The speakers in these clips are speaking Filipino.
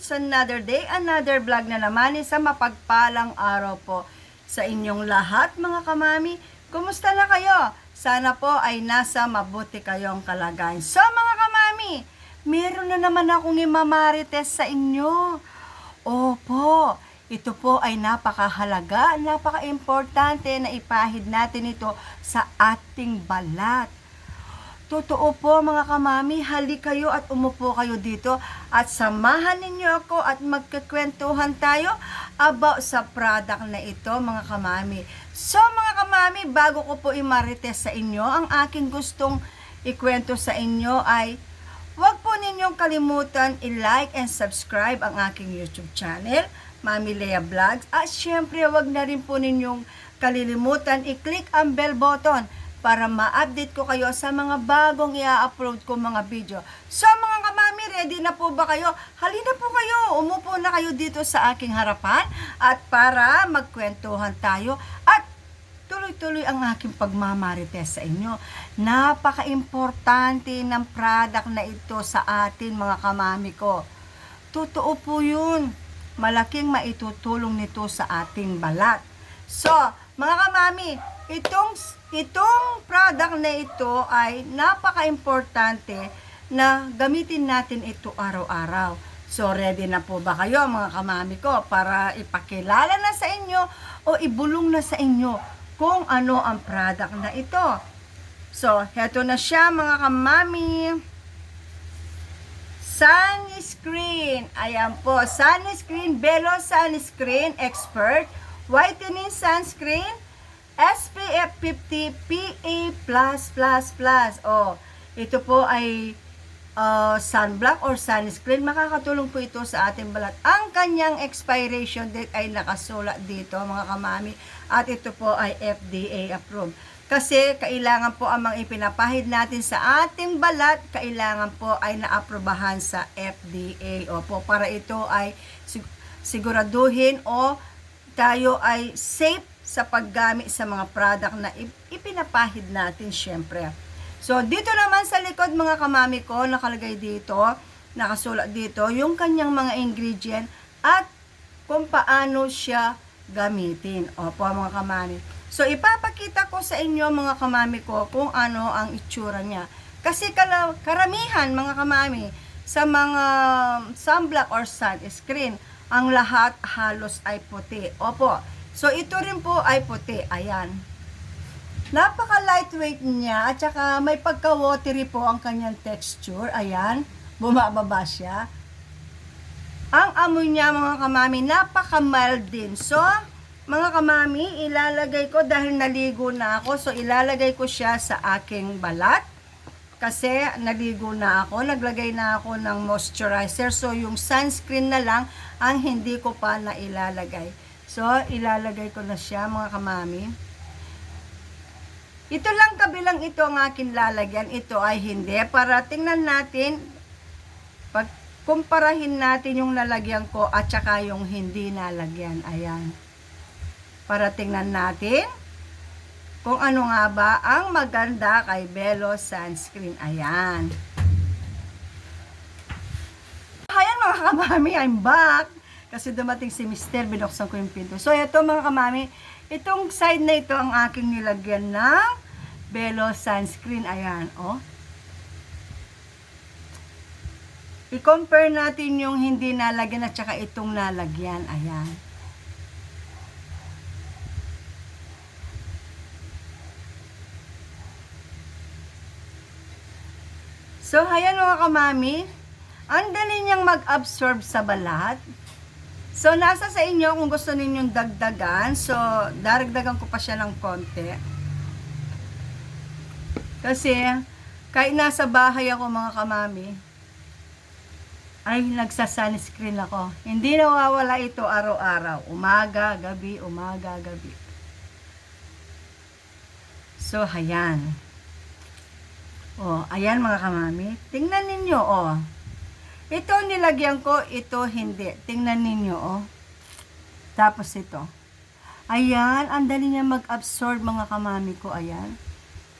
It's another day, another vlog na naman. Isang mapagpalang araw po sa inyong lahat mga kamami. Kumusta na kayo? Sana po ay nasa mabuti kayong kalagayan. So mga kamami, meron na naman akong imamarites sa inyo. Opo, ito po ay napakahalaga, napaka-importante na ipahid natin ito sa ating balat. Totoo po mga kamami, halik kayo at umupo kayo dito at samahan ninyo ako at magkikwentuhan tayo about sa product na ito mga kamami. So mga kamami, bago ko po imarites sa inyo, ang aking gustong ikwento sa inyo ay huwag po ninyong kalimutan i-like and subscribe ang aking YouTube channel, Mami Lea Vlogs. At syempre, huwag na rin po ninyong kalilimutan i-click ang bell button para ma-update ko kayo sa mga bagong i-upload ko mga video. So mga kamami, ready na po ba kayo? Halina po kayo, umupo na kayo dito sa aking harapan at para magkwentuhan tayo at tuloy-tuloy ang aking pagmamarites sa inyo. Napaka-importante ng product na ito sa atin mga kamami ko. Totoo po yun. Malaking maitutulong nito sa ating balat. So, mga kamami, itong product na ito ay napaka-importante na gamitin natin ito araw-araw. So, ready na po ba kayo mga kamami ko para ipakilala na sa inyo o ibulong na sa inyo kung ano ang product na ito? So, heto na siya mga kamami. Sunscreen. Ayan po, sunscreen, Belo Sunscreen Expert Whitening Sunscreen SPF 50 PA+++. Oh, ito po ay sunblock or sunscreen. Makakatulong po ito sa ating balat. Ang kanyang expiration date ay nakasulat dito mga kamami. At ito po ay FDA approved. Kasi kailangan po ang mga ipinapahid natin sa ating balat, kailangan po ay naaprubahan sa FDA. Opo, para ito ay siguraduhin o tayo ay safe sa paggamit sa mga product na ipinapahid natin syempre. So, dito naman sa likod mga kamami ko, nakalagay dito, nakasulat dito, yung kanyang mga ingredient at kung paano siya gamitin. Opo mga kamami. So, ipapakita ko sa inyo mga kamami ko kung ano ang itsura niya. Kasi karamihan mga kamami sa mga sunblock or sunscreen, ang lahat halos ay puti. Opo. So, ito rin po ay puti. Ayan. Napaka-lightweight niya at saka may pagka-watery po ang kanyang texture. Ayan. Bumababa siya. Ang amoy niya mga kamami, napaka-mild din. So, mga kamami, ilalagay ko dahil naligo na ako. So, ilalagay ko siya sa aking balat. Kasi naligo na ako. Naglagay na ako ng moisturizer. So, yung sunscreen na lang ang hindi ko pa na ilalagay. So, ilalagay ko na siya mga kamami. Ito lang kabilang ito ang aking lalagyan. Ito ay hindi. Para tingnan natin, kumparahin natin yung nalagyan ko at saka yung hindi nalagyan. Ayan. Para tingnan natin kung ano nga ba ang maganda kay Belo Sunscreen. Ayan. Ayan mga kamami, I'm back. Kasi dumating si Mr. Binuksan ko yung pinto. So ito mga kamami, itong side na ito ang aking nilagyan ng Belo Sunscreen. Ayan, oh. I-compare natin yung hindi nalagyan at saka itong nalagyan. Ayan. So, ayan mga kamami, ang dali niyang mag-absorb sa balat. So, nasa sa inyo kung gusto ninyong dagdagan. So, daragdagan ko pa siya ng konti. Kasi, kahit nasa bahay ako mga kamami, ay nagsa-sunscreen ako. Hindi nawawala ito araw-araw. Umaga, gabi, umaga, gabi. So, ayan. Oh, ayan mga kamami. Tingnan ninyo, oh. Ito nilagyan ko, ito hindi. Tingnan ninyo, oh. Tapos ito. Ayan, ang dali niya mag-absorb mga kamami ko, ayan.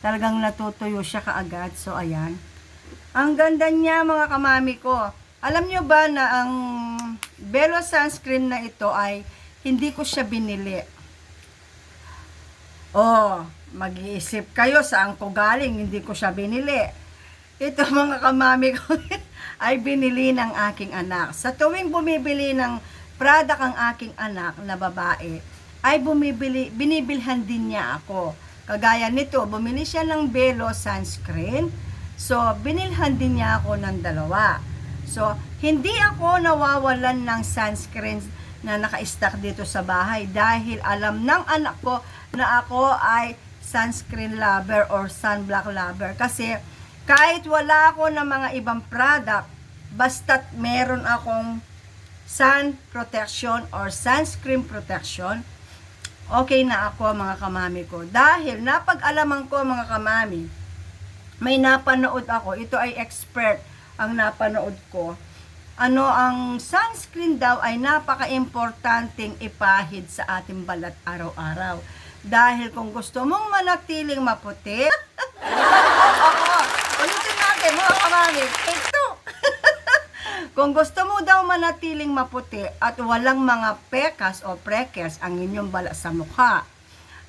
Talagang natutuyo siya kaagad. So, ayan. Ang ganda niya mga kamami ko. Alam nyo ba na ang Belo sunscreen na ito ay hindi ko siya binili. Oh, mag-iisip kayo saan ko galing, hindi ko siya binili. Ito mga kamami ko ay binili ng aking anak. Sa tuwing bumibili ng product ang aking anak na babae, ay binibilhan din niya ako. Kagaya nito, bumili siya ng Belo sunscreen. So, binilhan din niya ako ng dalawa. So, hindi ako nawawalan ng sunscreen na naka-stock dito sa bahay dahil alam ng anak ko na ako ay sunscreen lover or sunblock lover. Kasi kahit wala ako ng mga ibang product, basta't meron akong sun protection or sunscreen protection, okay na ako mga kamami ko. Dahil napag-alaman ko mga kamami, may napanood ako, ito ay expert ang napanood ko. Ang sunscreen daw ay napaka-importanting ipahid sa ating balat araw-araw. Dahil kung gusto mong manatiling maputi, ulitin natin mga kamami, ito. Kung gusto mo daw manatiling maputi at walang mga pekas o freckles ang inyong balat sa mukha,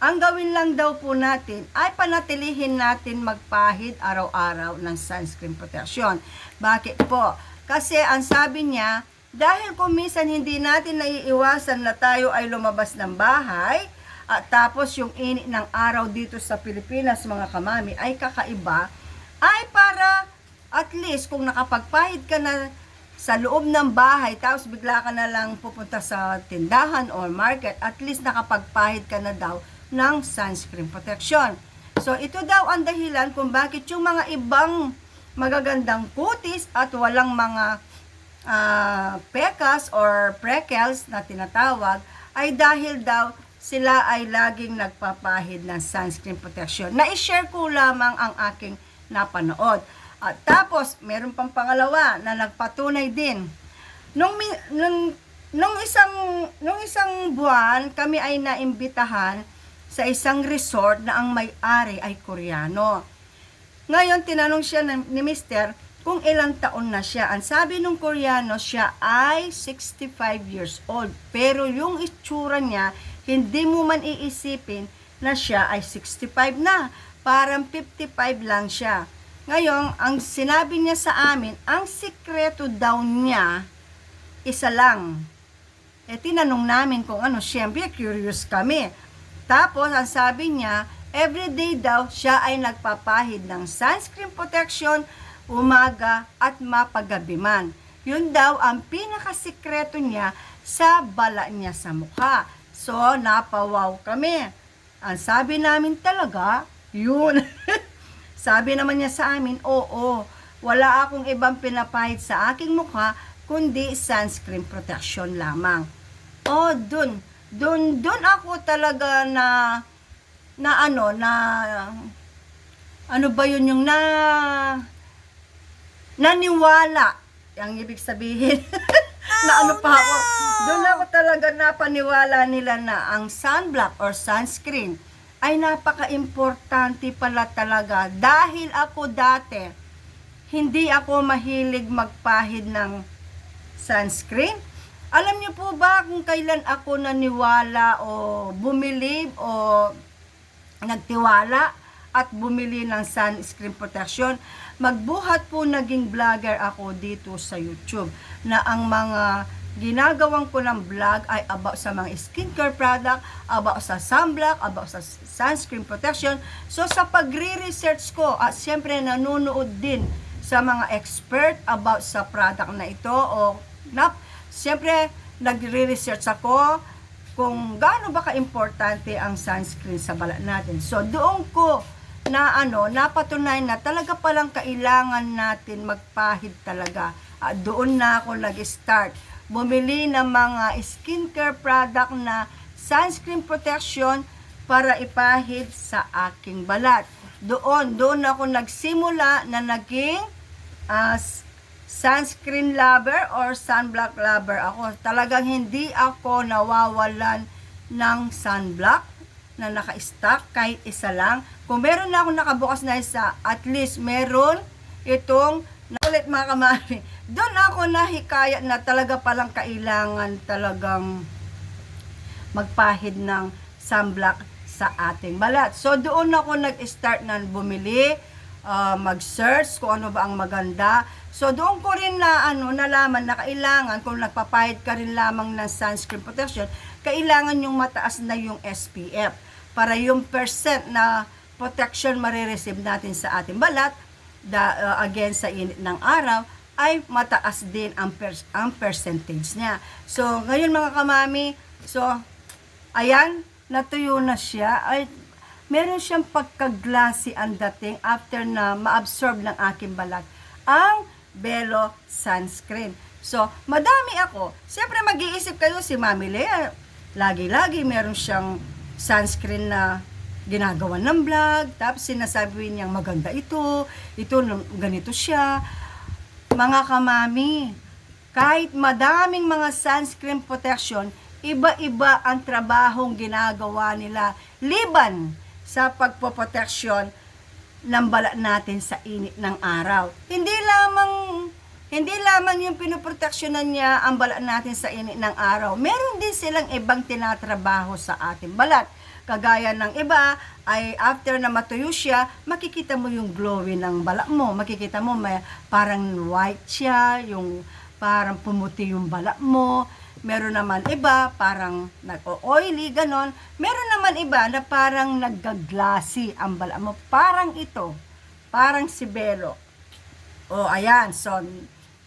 ang gawin lang daw po natin ay panatilihin natin magpahid araw-araw ng sunscreen protection. Bakit po? Kasi ang sabi niya, dahil kung minsan hindi natin naiiwasan na tayo ay lumabas ng bahay, at tapos yung init ng araw dito sa Pilipinas mga kamami ay kakaiba, ay para at least kung nakapagpahid ka na sa loob ng bahay, tapos bigla ka na lang pupunta sa tindahan or market, at least nakapagpahid ka na daw ng sunscreen protection. So, ito daw ang dahilan kung bakit yung mga ibang magagandang kutis at walang mga pekas or freckles na tinatawag, ay dahil daw sila ay laging nagpapahid ng sunscreen protection. Na-share ko lamang ang aking napanood. At tapos, meron pang pangalawa na nagpatunay din. Nung isang buwan, kami ay naimbitahan sa isang resort na ang may-ari ay Koreano. Ngayon, tinanong siya ni Mr. kung ilang taon na siya. Ang sabi ng Koreano, siya ay 65 years old. Pero yung itsura niya, hindi mo man iisipin na siya ay 65 na. Parang 55 lang siya. Ngayon, ang sinabi niya sa amin, ang sikreto daw niya, isa lang. Tinanong namin kung ano, syempre curious kami. Tapos, ang sabi niya, everyday daw siya ay nagpapahid ng sunscreen protection, umaga at mapagabi man. Yun daw ang pinakasikreto niya sa bala niya sa mukha. So, napawaw kami. Ang sabi namin talaga, yun. Sabi naman niya sa amin, oo, wala akong ibang pinapahid sa aking mukha, kundi sunscreen protection lamang. Dun ako talaga ano ba yun yung naniwala, ang ibig sabihin, na ano pa ako, doon ako talaga napaniwala nila na ang sunblock or sunscreen ay napaka-importante pala talaga. Dahil ako dati, hindi ako mahilig magpahid ng sunscreen. Alam niyo po ba kung kailan ako naniwala o bumili o nagtiwala at bumili ng sunscreen protection? Magbuhat po naging vlogger ako dito sa YouTube na ang mga ginagawan ko ng vlog ay about sa mga skincare product, about sa sunblock, about sa sunscreen protection. So sa pagre-research ko at siyempre nanonood din sa mga expert about sa product na ito siyempre nagre-research ako kung gaano ba ka-importante ang sunscreen sa balat natin. So doon ko napatunayan na talaga palang kailangan natin magpahid talaga. Doon na ako nag-start bumili ng mga skincare product na sunscreen protection para ipahid sa aking balat. Doon ako nagsimula na naging sunscreen lover or sunblock lover ako. Talagang hindi ako nawawalan ng sunblock na naka-stock kahit isa lang. Kung meron na ako nakabukas na isa, at least meron itong ulit mga kamami, doon ako nahikayat na talaga palang kailangan talagang magpahid ng sunblock sa ating balat. So doon ako nag-start na bumili, mag-search kung ano ba ang maganda. So doon ko rin na nalaman na kailangan kung nagpapahid ka rin lamang ng sunscreen protection, kailangan yung mataas na yung SPF para yung percent na protection marireceive natin sa ating balat against sa init ng araw ay mataas din ang percentage niya. So ngayon mga kamami, so ayan, natuyo na siya. Ay, meron siyang pagka-glassy ang dating after na ma-absorb ng aking balat ang Belo sunscreen. So, madami ako. Siyempre, mag-iisip kayo si Mami Lea. Lagi-lagi meron siyang sunscreen na ginagawa ng vlog. Tapos sinasabi niyang maganda ito ganito siya. Mga kamami, kahit madaming mga sunscreen protection, iba-iba ang trabahong ginagawa nila liban sa pagpoproteksyon ng balat natin sa init ng araw. Hindi lamang yung pinoproteksyonan niya ang balat natin sa init ng araw. Meron din silang ibang tinatrabaho sa ating balat. Kagaya ng iba ay after na matuyo siya, makikita mo yung glowy ng balat mo. Makikita mo may parang white siya, yung parang pumuti yung balat mo. Meron naman iba, parang nag-oily, ganon. Meron naman iba na parang nag-glassy ang balat mo. Parang ito, parang si Belo. O, ayan. So,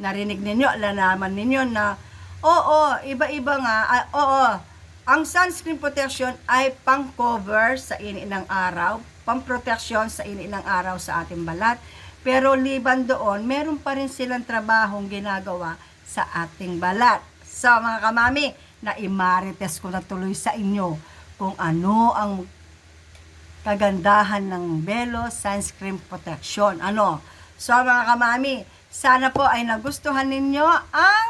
narinig ninyo, lalaman ninyo na, oo, iba-iba nga. Oo, ang sunscreen protection ay pang-cover sa init ng araw, pang-protection sa init ng araw sa ating balat. Pero liban doon, meron pa rin silang trabahong ginagawa sa ating balat. So mga kamami, na-imarites ko na tuloy sa inyo kung ano ang kagandahan ng Belo Sunscreen Protection. So mga kamami, sana po ay nagustuhan ninyo ang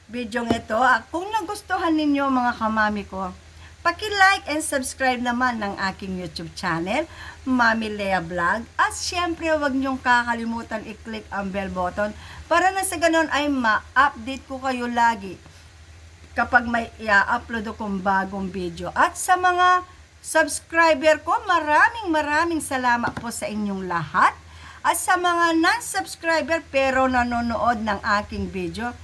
video ito. Kung nagustuhan ninyo mga kamami ko, paki-like and subscribe naman ng aking YouTube channel, Mami Lea Vlog. At syempre, huwag niyong kakalimutan i-click ang bell button para na sa ganon ay ma-update ko kayo lagi kapag may i-upload akong bagong video. At sa mga subscriber ko, maraming salamat po sa inyong lahat. At sa mga non-subscriber pero nanonood ng aking video,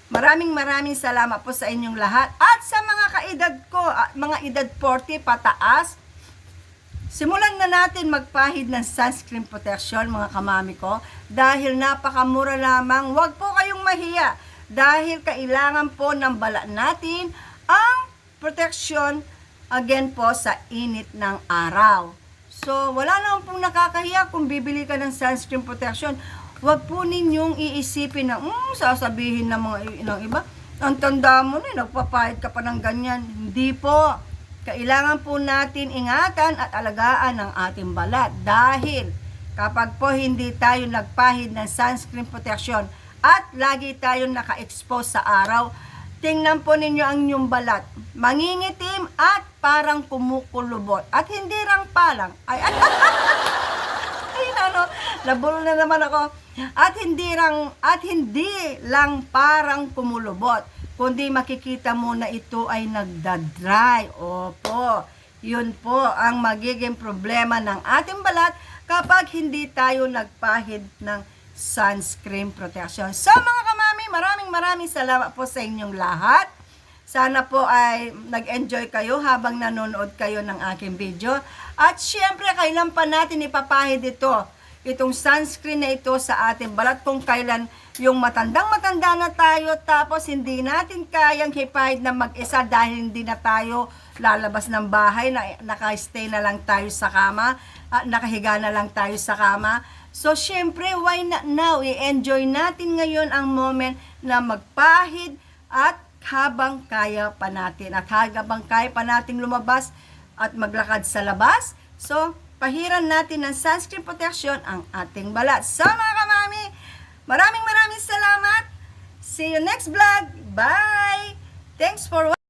maraming salamat po sa inyong lahat. At sa mga kaedad ko, mga edad 40 pataas, simulan na natin magpahid ng sunscreen protection mga kamami ko. Dahil napakamura lamang, huwag po kayong mahiya. Dahil kailangan po ng balat natin ang protection again po sa init ng araw. So, wala naman pong nakakahiya kung bibili ka ng sunscreen protection. Huwag po ninyong iisipin na, sasabihin ng iba, ang tanda mo na, nagpapahid ka pa ng ganyan. Hindi po. Kailangan po natin ingatan at alagaan ang ating balat. Dahil kapag po hindi tayo nagpahid ng sunscreen protection at lagi tayong naka-expose sa araw, tingnan po ninyo ang inyong balat. Mangingitim at parang kumukulubot. At hindi lang palang. Nabulol na naman ako. At hindi lang parang kumulubot, kundi makikita mo na ito ay nagda-dry. Opo, yun po ang magiging problema ng ating balat kapag hindi tayo nagpahid ng sunscreen protection. So mga kamami, maraming salamat po sa inyong lahat. Sana po ay nag-enjoy kayo habang nanonood kayo ng aking video. At syempre, kailan pa natin ipapahid itong sunscreen na ito sa ating balat kung kailan yung matanda na tayo tapos hindi natin kayang hipahid na mag-isa dahil hindi na tayo lalabas ng bahay, naka-stay na lang tayo sa kama, nakahiga na lang tayo sa kama. So syempre, why not now? I-enjoy natin ngayon ang moment na magpahid at habang kaya pa natin at habang kaya pa nating lumabas at maglakad sa labas. So pahiran natin ng sunscreen protection ang ating balat. So mga kamami, maraming salamat. See you next vlog. Bye! Thanks for watching.